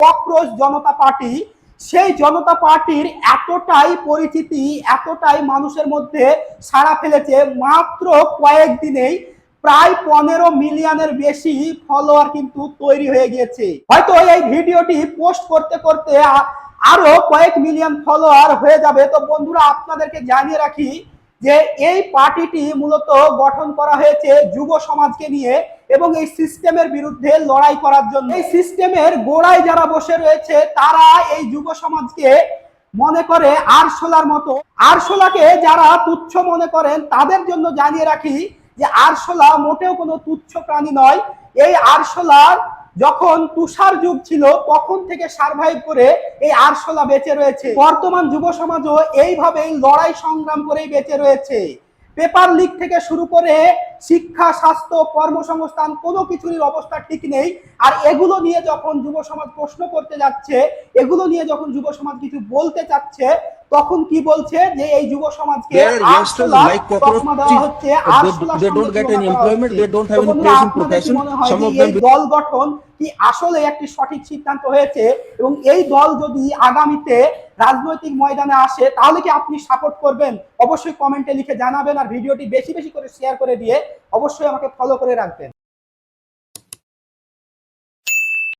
Cockroach জনতা party, সেই জনতা পার্টির এতটাই পরিচিতি, এতটাই মানুষের মধ্যে সাড়া ফেলেছে, মাত্র কয়েকদিনেই প্রায় 15 মিলিয়নের বেশি ফলোয়ার কিন্তু তৈরি হয়ে গিয়েছে। হয়তো এই ভিডিওটি পোস্ট করতে করতে আরো কয়েক মিলিয়ন ফলোয়ার হয়ে যাবে। তো বন্ধুরা, আপনাদেরকে জানিয়ে রাখি যে এই পার্টিটি মূলত গঠন করা হয়েছে যুব সমাজকে নিয়ে এবং এই সিস্টেমের বিরুদ্ধে লড়াই করার জন্য। এই সিস্টেমের গোড়ায় যারা বসে রয়েছে তারা এই যুব সমাজকে মনে করে আরশোলার মতো। আরশোলাকে যারা তুচ্ছ মনে করেন তাদের জন্য জানিয়ে রাখি যে আরশোলা মোটেও কোনো তুচ্ছ প্রাণী নয়। এই আরশোলার যখন তুষার যুগ ছিল তখন থেকে সার্ভাইভ করে এই আরশোলা বেঁচে রয়েছে। বর্তমান যুব সমাজও এইভাবেই লড়াই সংগ্রাম করেই বেঁচে রয়েছে। পেপার লিক থেকে শুরু করে শিক্ষা, স্বাস্থ্য, কর্মসংস্থান কোনো কিছুরই অবস্থা ঠিক নেই। আর এগুলো নিয়ে যখন যুব সমাজ প্রশ্ন করতে যাচ্ছে, এগুলো নিয়ে যখন যুব সমাজ কিছু বলতে চাচ্ছে, তখন কি বলছে যে এই যুব সমাজকে দল গঠন কি আসলে একটি সঠিক সিদ্ধান্ত হয়েছে এবং এই দল যদি আগামীতে রাজনৈতিক ময়দানে আসে তাহলে কি আপনি সাপোর্ট করবেন? অবশ্যই কমেন্টে লিখে জানাবেন। আর ভিডিওটি বেশি বেশি করে শেয়ার করে দিয়ে অবশ্যই আমাকে ফলো করে রাখবেন।